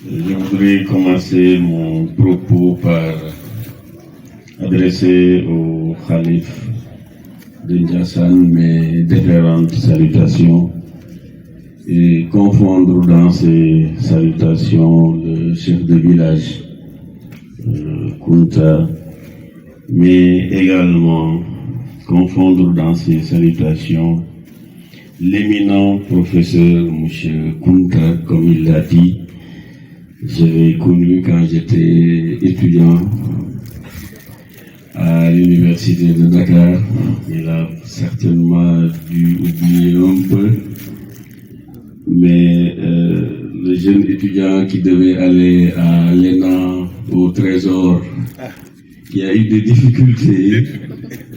Je voudrais commencer mon propos par adresser au Khalif de Ndiassane mes différentes salutations et confondre dans ces salutations le chef de village Kunta, mais également confondre dans ces salutations l'éminent professeur M. Kunta, comme il l'a dit. Je l'ai connu quand j'étais étudiant à l'université de Dakar. Il a certainement dû oublier un peu, mais le jeune étudiant qui devait aller à l'ENA, au Trésor, qui a eu des difficultés,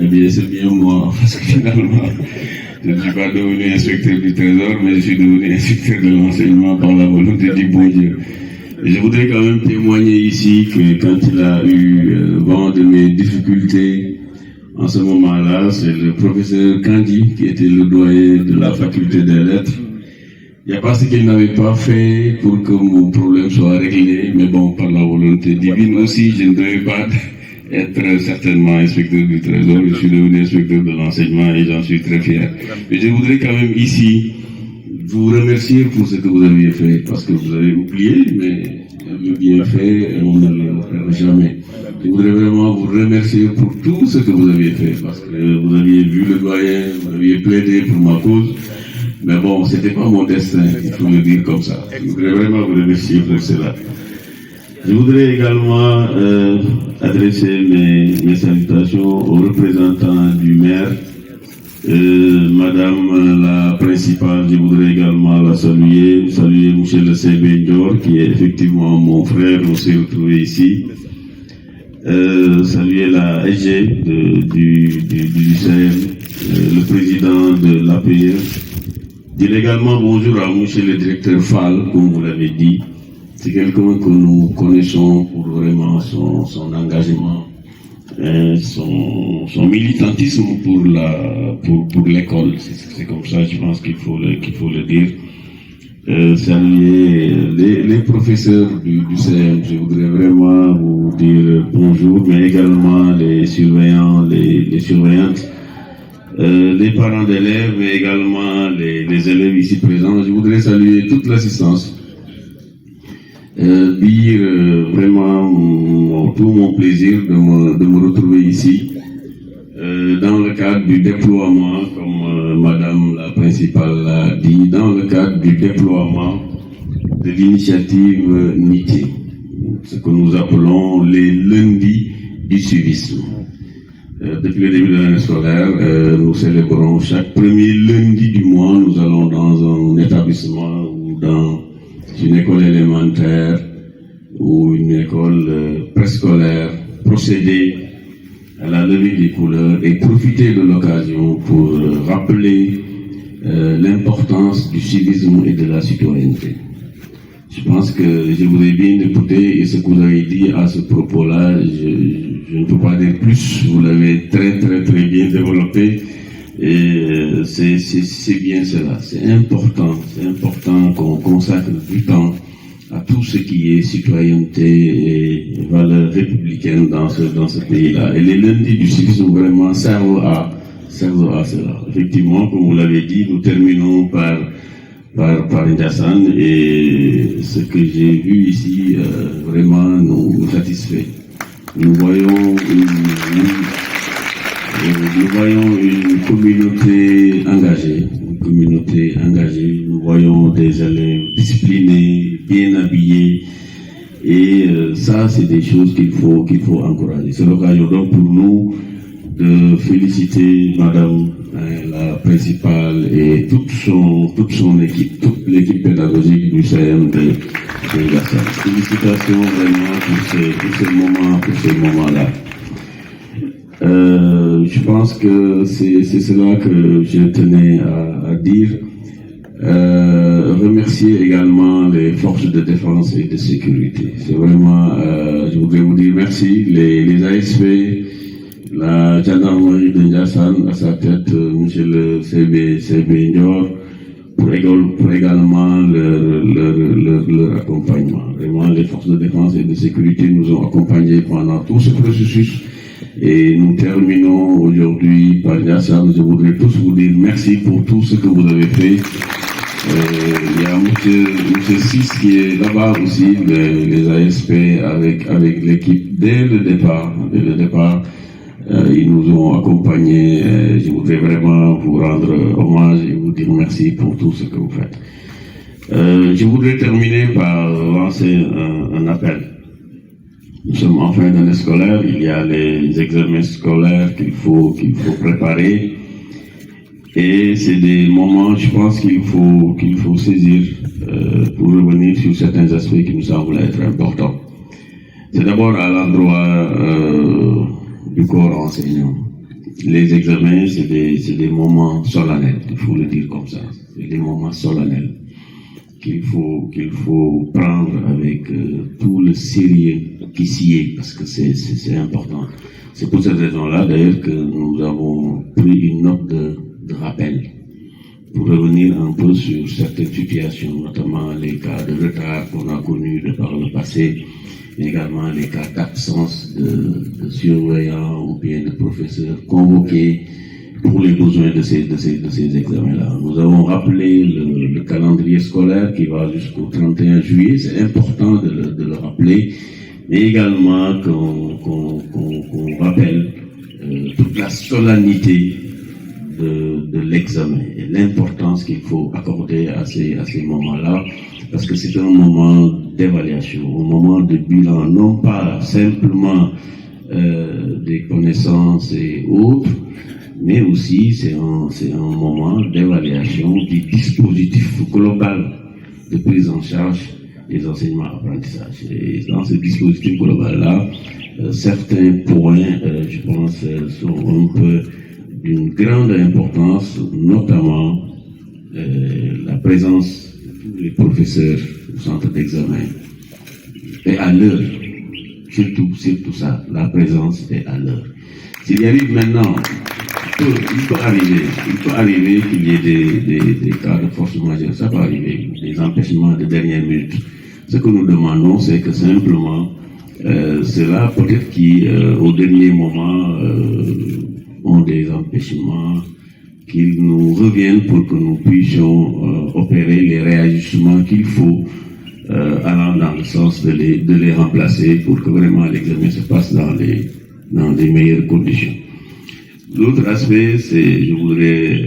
eh bien c'est bien moi, parce que finalement, je ne suis pas devenu inspecteur du Trésor, mais je suis devenu inspecteur de l'enseignement par la volonté du bon Dieu. Et je voudrais quand même témoigner ici que quand il a eu vent de mes difficultés, en ce moment-là, c'est le professeur Kandi qui était le doyen de la faculté des lettres. Il n'y a pas ce qu'il n'avait pas fait pour que mon problème soit réglé, mais bon, par la volonté divine aussi, je ne devais pas être certainement inspecteur du Trésor. Je suis devenu inspecteur de l'enseignement et j'en suis très fier. Et je voudrais quand même ici vous remercier pour ce que vous aviez fait, parce que vous avez oublié, mais vous avez bien fait et on ne le fera jamais. Je voudrais vraiment vous remercier pour tout ce que vous aviez fait, parce que vous aviez vu le doyen, vous aviez plaidé pour ma cause. Mais bon, c'était pas mon destin, il faut le dire comme ça. Je voudrais vraiment vous remercier pour cela. Je voudrais également adresser mes salutations aux représentants du maire, Madame la principale. Je voudrais également la saluer Monsieur le C.B. Ndior, qui est effectivement mon frère, on s'est retrouvé ici. Saluer la SG du CM, le président de l'APE. Dire également bonjour à monsieur le directeur Fall, comme vous l'avez dit. C'est quelqu'un que nous connaissons pour vraiment son engagement, son militantisme pour l'école. C'est comme ça, je pense qu'il faut le dire. Saluer les professeurs du CM. Je voudrais vraiment vous dire bonjour, mais également les surveillants, les surveillantes. Les parents d'élèves, mais également les élèves ici présents. Je voudrais saluer toute l'assistance, dire vraiment tout mon plaisir de me retrouver ici, dans le cadre du déploiement, comme Madame la principale l'a dit, dans le cadre du déploiement de l'initiative NITI, ce que nous appelons les lundis du civisme. Depuis le début de l'année scolaire, nous célébrons chaque premier lundi du mois, nous allons dans un établissement ou dans une école élémentaire ou une école préscolaire, procéder à la levée des couleurs et profiter de l'occasion pour rappeler l'importance du civisme et de la citoyenneté. Je pense que je vous ai bien écouté et ce que vous avez dit à ce propos-là, je ne peux pas dire plus, vous l'avez très bien développé et c'est bien cela. C'est important qu'on consacre du temps à tout ce qui est citoyenneté et valeurs républicaines dans ce pays-là. Et les lundis du civisme vraiment servent à cela. Effectivement, comme vous l'avez dit, nous terminons par Ndiassane et ce que j'ai vu ici vraiment nous satisfait. Nous voyons une communauté engagée, nous voyons des élèves disciplinés, bien habillés, et ça c'est des choses qu'il faut encourager. C'est l'occasion donc pour nous de féliciter Madame la principale et toute son équipe, toute l'équipe pédagogique du CM de Ndiassane. Félicitations vraiment pour ces moments-là. Je pense que c'est cela que je tenais à dire. Remercier également les forces de défense et de sécurité. C'est vraiment, je voudrais vous dire merci, les ASP, la gendarmerie de Ndiassane, à sa tête, monsieur le CB Ndior, pour également leur accompagnement. vraiment, les forces de défense et de sécurité nous ont accompagnés pendant tout ce processus. Et nous terminons aujourd'hui par Yassam. Je voudrais tous vous dire merci pour tout ce que vous avez fait. Il y a M. Sis qui est là-bas aussi, les ASP avec l'équipe dès le départ. Ils nous ont accompagnés. Je voudrais vraiment vous rendre hommage et vous dire merci pour tout ce que vous faites. Je voudrais terminer par lancer un appel. Nous sommes en fin d'année scolaire, il y a les examens scolaires qu'il faut préparer. Et c'est des moments, je pense, qu'il faut saisir pour revenir sur certains aspects qui nous semblent être importants. C'est d'abord à l'endroit du corps enseignant. Les examens, c'est des moments solennels, il faut le dire comme ça. C'est des moments solennels qu'il faut prendre avec tout le sérieux qui s'y est, parce que c'est important. C'est pour cette raison-là, d'ailleurs, que nous avons pris une note de rappel pour revenir un peu sur certaines situations, notamment les cas de retard qu'on a connus de par le passé, mais également les cas d'absence de surveillants ou bien de professeurs convoqués pour les besoins de ces examens-là. Nous avons rappelé le calendrier scolaire qui va jusqu'au 31 juillet, c'est important de le rappeler, mais également qu'on rappelle toute la solennité de l'examen et l'importance qu'il faut accorder à ces moments-là, parce que c'est un moment d'évaluation, un moment de bilan, non pas simplement des connaissances et autres, mais aussi c'est un moment d'évaluation du dispositif global de prise en charge des enseignements-apprentissages. Et dans ce dispositif global-là, certains points, je pense, sont un peu d'une grande importance, notamment la présence des professeurs au centre d'examen et à l'heure, surtout ça, la présence est à l'heure. S'il y arrive maintenant, il peut arriver qu'il y ait des cas de force majeure, ça peut arriver, des empêchements de dernière minute. Ce que nous demandons, c'est que simplement, ceux-là peut-être qui, au dernier moment, ont des empêchements, qu'ils nous reviennent pour que nous puissions opérer les réajustements qu'il faut, allant dans le sens de les remplacer pour que vraiment l'examen se passe dans les meilleures conditions. L'autre aspect, je voudrais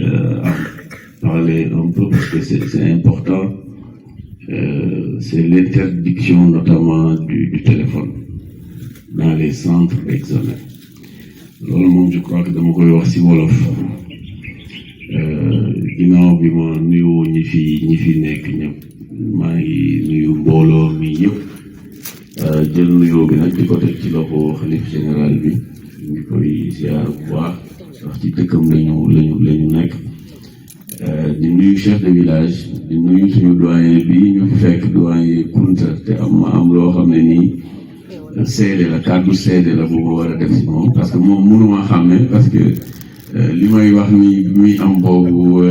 en parler un peu parce que c'est important, c'est l'interdiction notamment du téléphone dans les centres d'examen. loolu moom je crois que dama koy wax ci wolof ginnaaw bi ma nuyoo ñi fi nekk ñëpp maa ngi nuyu mbooloo mi ñëpp jël nuyoo bi nag di ko teg ci loxo xalif général bi ñu koy ziar bu baax ndax ci dëkkam lañu nekk di nuyu chef de village di nuyu suñu doyen bi ñu fi fekk doyen Kunta te am loo xam ne nii seede la kàddu seede la bu ma war a def si moom parce que moom mënuma xàmme parce que li may wax ni bi muy am boobu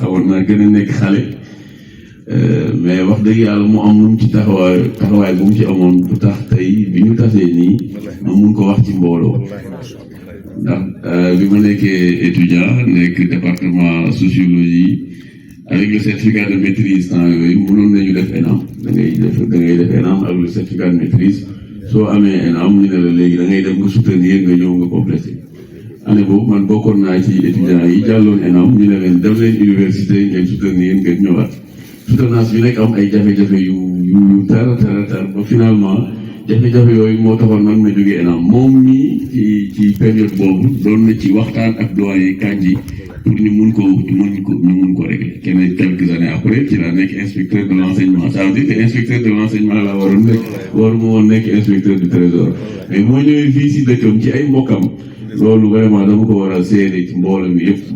xawoon naa gën a nekk xale mais wax dëgg yàlla mu am lu mu ci taxawaay bu mu ci amoon bu tax tey bi ñu tasee nii ma mun ko wax ci mbooloo ndax bi ma nekkee étudiant nekk département sociologie avec le certificat de maîtrise temps yooyu mënoon nañu def ENAM da ngay def ENAM ak le certificat de maîtrise soo amee ENAM ñu ne la léegi da ngay dem nga soutenir nga ñëw nga complété année boobu man bokkoon naa ci étudiants yi jàlloon ENAM ñu ne leen dem leen université ngeen soutenir ngeen ñëwaat soutenance bi nekk am ay jafe-jafe yu tar ba finalement jafe-jafe yooyu moo taxoon man ma jógee ENAM moom mii ci période boobu doon na ci waxtaan ak doyen Kandji pour ñu mun ko régler kenn quelques années après ci la nekk inspecteur de l'enseignement ça veut dire que inspecteur de l'enseignement la waruma woon nekk inspecteur du trésor mais moo ñëwee fii si dëkkam ci ay mbokkam loolu vraiment dama ko war a seede ci mbooloo mi yëpp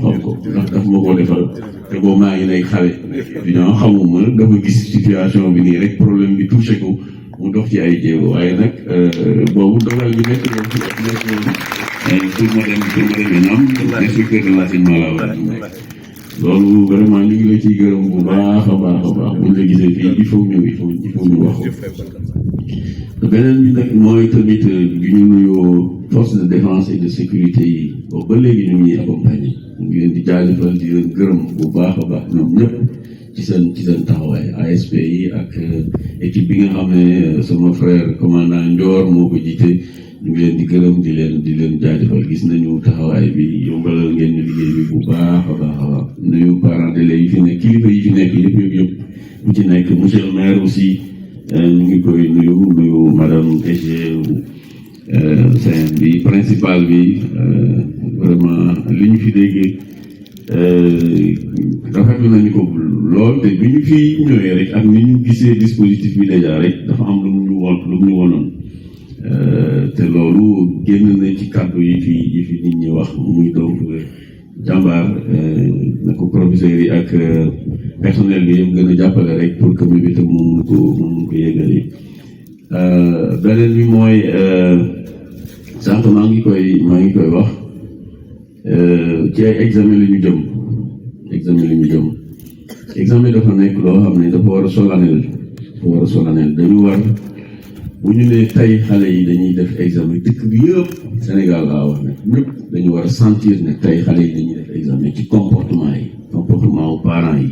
xam ko ndax daf ma ko defal te boobu maa ngi nekk xale étudiant xamuma dafa gis situation bi nii rek problème bi touché ko mu dox ci ay jéego waaye nag boobu dogal bi nekk pour ma dem ENAM inspecteur de l'enseignement la war loolu vraiment ñu ngi la ciy gërëm bu baax a baax buñ la gisee fii il faut ñu wax ko. beneen bi nag mooy tamit bi ñu nuyoo force de défense et de sécurité yi boobu ba léegi ñu ngi accompagner ñu ngi leen di jaajëfal di leen gërëm bu baax a baax ñoom ñëpp ci seen taxawaay ASP yi ak équipe bi nga xam ne sama frère commandant Ndior moo ko jiite ñu ngi leen di gërëm di leen jaajëfal gis nañu taxawaay bi yombalal ngeen ñu liggéey bi bu baax a baax nuyu parents d'élèves yi fi nekk kilifa yi fi nekk yëpp bu ci nekk monsieur le maire aussi ñu ngi koy nuyu madame DG CM bi principal bi vraiment li ñu fi dégg rafetlu nañu ko lool te bi ñu fi ñëwee rek ak ni ñu gisee dispositif bi déjà rek dafa am lu mu ñu wonoon te loolu génn na ci kàddu yi fi nit ñi wax muy donc jàmbaar na ko professeurs yi ak personnel bi yëpp gën a jàppale rek pour que bi tam mun ko yeggali beneen bi mooy sànq maa ngi koy wax ci ay examen la ñu jëm examen dafa nekk loo xam ne dafa war a solennel dañu war bu ñu nee tey xale yi dañuy def examen dëkk bi yëpp Sénégal laa wax ne ñëpp dañu war a sentir ne tey xale yi dañuy def examen ci comportement wu parents yi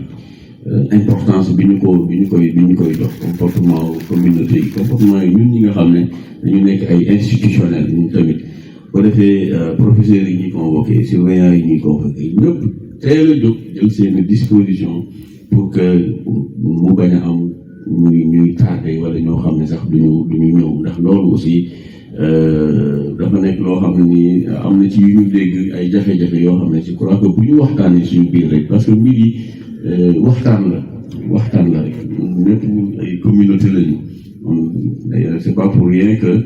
importance bi ñu koy jox comportement wu communauté yi comportement yi ñun ñi nga xam ne dañu nekk ay institutionnel ñun tamit boo defee professeurs yi ñuy convoqué surveillants yi ñuy convoqué ñëpp teel a jóg jël seen disposition pour que mu bañ a am ñuy tardé wala ñoo xam ne sax duñu ñëw ndax loolu aussi dafa nekk loo xam ne nii am na ci yu ñu dégg ay jafe-jafe yoo xam ne je crois que bu ñu waxtaanee suñu biir rek parce que mbir yi waxtaan la rek ñëpp ay communauté lañu d'ailleurs c'est pas pour rien que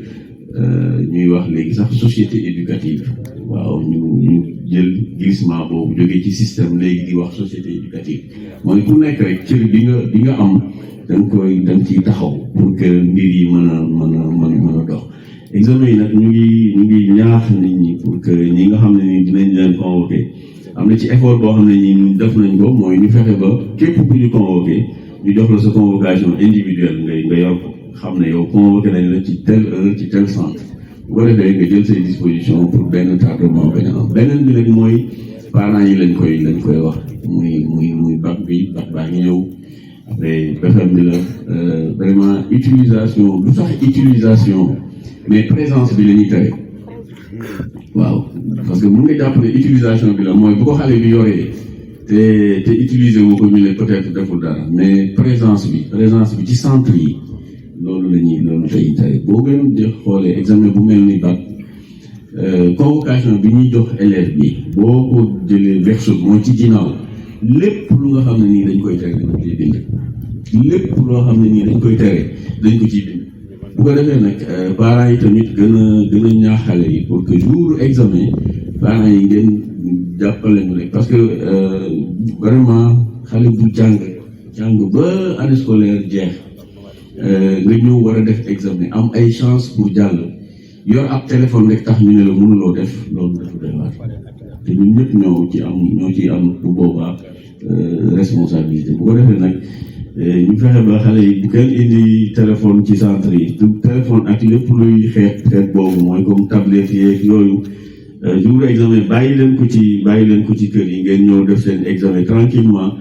ñuy wax léegi sax société éducative waaw ñu jël glissement boobu jógee ci système léegi di wax société éducative mooy ku nekk rek cër bi nga am da nga ciy taxaw pour que mbir yi mën a dox examen yi nag ñu ngi ñaax nit ñi pour que ñi nga xam ne ni dinañ leen convoqué am na ci effort boo xam ne ñi ñu def nañ ko mooy ñu fexe ba képp ku ñu convoqué ñu jox la sa convocation individuelle nga yor ko xam ne yow convoqué nañ la ci telle heure ci tel centre bu ko defee nga jël say disposition pour benn tardement bañ a am beneen bi nag mooy parents yi lañ koy wax muy bac baa ngi ñëw après BFEM bi la vraiment utilisation du sax utilisation mais présence bi la ñuy tere waaw parce que mën nga jàpp ne utilisation bi la mooy bu ko xale bi yoree te utiliser wu ko ñu ne peut-être deful dara mais présence bi ci centre yi loolu tey tere boo gën di xoolee examen bu mel ni bac convocation bi ñuy jox élève bi boo ko jëlee verso mooy ci ginnaaw lépp lu nga xam ne nii dañ koy tere dañ ko ciy bind lépp loo xam ne nii dañ koy tere dañ ko ciy bind bu ko defee nag parents yi tamit gën a ñaax xale yi pour que jour examen parents yi ngeen jàppale ñu rek parce que vraiment xale bu jàng ba année scolaire jeex nga ñëw war a def examen am ay chance pour jàll yor ab téléphone rek tax ñu ne la mënuloo def loolu dafa doy waar te ñun ñëpp ñoo ci am bu boobaa responsabilité bu ko defee nag ñu fexe ba xale yi bu kenn indi téléphone ci centre yi téléphone ak lépp luy xeet boobu mooy comme tablette yeeg yooyu jour examen bàyyi leen ko ci kër yi ngeen ñëw def seen examen tranquillement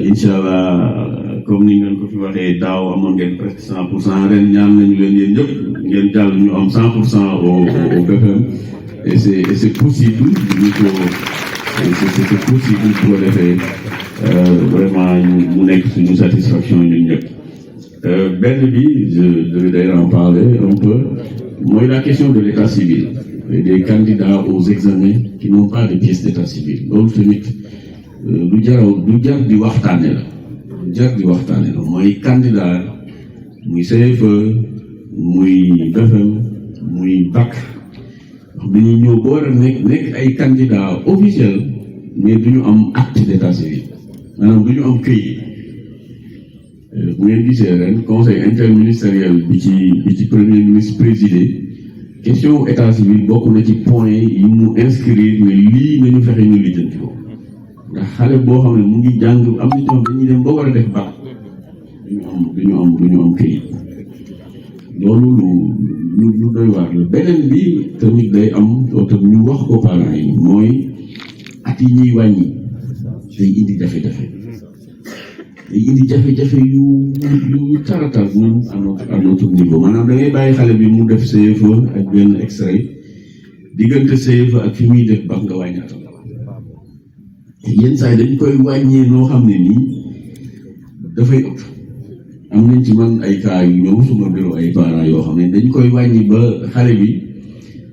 incha allah comme ni ngeen ko fi waxee daaw amoon ngeen presque 100% ren ñaan nañu leen yéen ñëpp ngeen jàll ñu am 100% au BFEM et c'est possible c'est possible bu ko defee vraiment mu nekk suñu satisfaction ñun ñëpp benn bi je vais d'ailleurs en parler un peu mooy la question de l'état civil et des candidats aux examens qui n'ont pas de pièce d'état civil loolu tamit du jar di waxtaane la mooy candidat muy CFE muy BFEM muy bac dañuy ñëw ba war a nekk ay candidats officiels mais du ñu am acte d'état civil maanaam du ñu am këyit bu ngeen gisee ren conseil interministériel bi ci premier ministre présidé question état civil bokk na ci point yi mu inscrire ne lii nañu fexe ñu lijjanti ko ndax xale boo xam ne mu ngi jàng am na ñoom dañuy dem ba war a def bac duñu am këyit loolu lu doy waar la. beneen bi tamit day am tam ñu wax ko parents yi mooy at yi ñuy wàññi day indi jafe-jafe yu taratar ñun à notre niveau maanaam da ngay bàyyi xale bi mu def CFE ak benn extrait diggante CFE ak fi muy def bac nga wàññaatal yenn saa yi dañ koy wàññee noo xam ne nii dafay ëpp. am nañ ci man ay cas yu ñëw suma bureau ay parents yoo xam ne dañ koy wàññi ba xale bi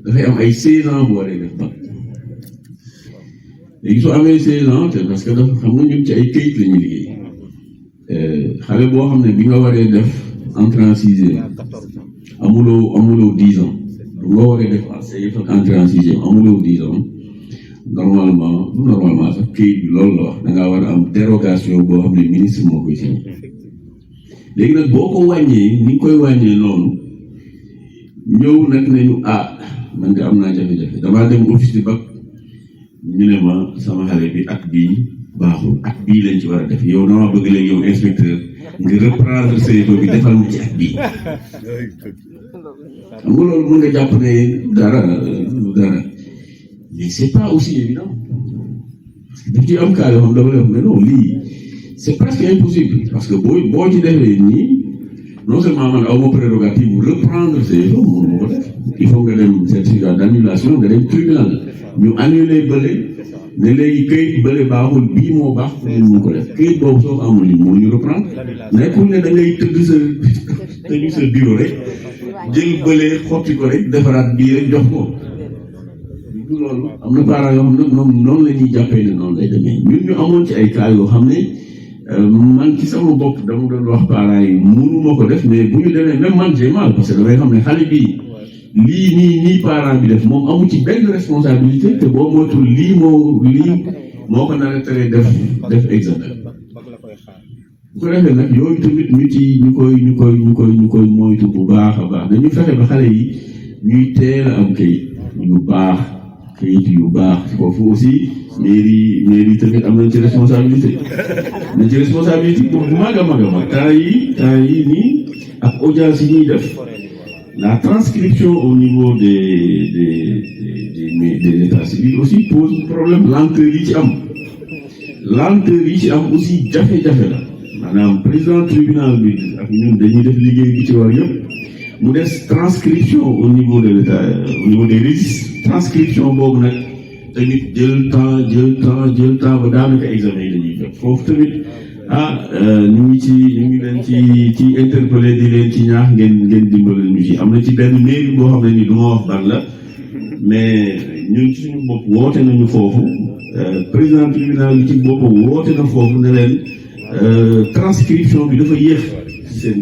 dafay am ay 16 ans bu waree def bac léegi soo amee 16 ans te parce que dafa xam nga ñun ci ay këyit la ñuy liggéey xale boo xam ne bi nga waree def entrée en sixième amuloo 10 ans bu nga waree def entrée en sixième amuloo 10 ans normalement sax këyit bi loolu la wax da ngaa war a am dérogation boo xam ne ministre moo koy signé. léegi nag boo ko wàññee ni nga koy wàññee noonu ñëw nag nañu man de am naa jafe-jafe damaa dem office du bac ñu ne ma sama xale bi at bii baaxul at bii lañ ci war a def yow dama bëgg léegi yow inspecteur nga reprendre CFEE bi defal ma ci at bii xam nga loolu mën nga jàpp ne dara mais c'est pas aussi évident parce que daf ci am cas yoo xam dama lay wax mais non lii c'est presque impossible parce que boo ci defee nii non seulement man aw ma prérogative bu reprendre CFEE mënu ma ko def il faut nga dem certificat d'annulation nga dem tribunal ñu annuler bële ne léegi këyit bële baaxul bii moo baax pour ñu mun ko def këyit boobu soo ko amul moo ñu reprendre nekkul ne da ngay tëdd sa bureau rek jël bële xotti ko rek defaraat bii rek jox ko loolu am na parents yoo xam ne ñoom noonu la ñuy jàppee ne noonu lay demee ñun ñu amoon ci ay cas yoo xam ne man ci sama bopp dama doon wax parents yi mënu ma ko def mais bu ñu demee même man j'ai mal parce que damay xam ne xale bii lii nii parent bi def moom amu ci benn responsabilité te boo moytul lii moo ko nar a tere def examen bu ko defee nag yooyu tamit ñu koy moytu bu baax a baax dañu fexe ba xale yi ñuy teel a am kayit yu baax foofu aussi mairie tamit am nañ ci responsabilité bu mag a mag temps yi nii ak audience yi ñuy def la transcription au niveau des états civils aussi pose problème lenteur yi ci am aussi jafe-jafe la maanaam président tribunal bi ak ñun dañuy def liggéey bi ci war yëpp mu des transcription au niveau de l'état au niveau des registres transcription boobu nag tamit jël temps ba daanaka examen yi dañuy jot foofu tamit ñu ngi leen ci interpellé di leen ci ñaax ngeen dimbale ñu ci am na ci benn mairie boo xam ne ni du ma wax ban la mais ñun ci suñu bopp woote nañu foofu président tribunal bi ci bopp woote na foofu ne leen transcription bi dafa yéex ci seen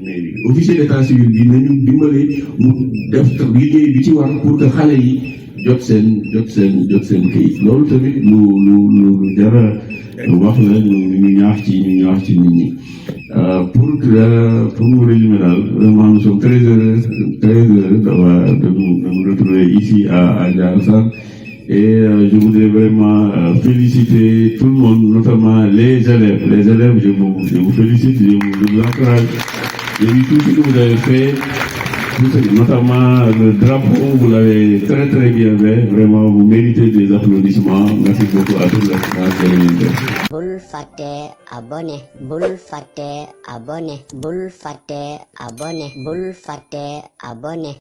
mairie officier d'état civil bi nañu dimbale mu def liggéey bi ci war pour que xale yi jot seen kayit loolu tamit lu jara wax la ñu ñaax ci nit ñi pour nous résumer daal vraiment nous sommes très heureux de nous retrouver ici à Ndiassane et je voudrais vraiment féliciter tout le monde, notamment les élèves je vous félicite, je vous encourage. J'ai vu tout ce que vous avez fait, notamment le drapeau, vous l'avez très très bien fait, vraiment vous méritez des applaudissements. Merci beaucoup à toute la France. Bul fàtte abonné, bul fàtte abonné.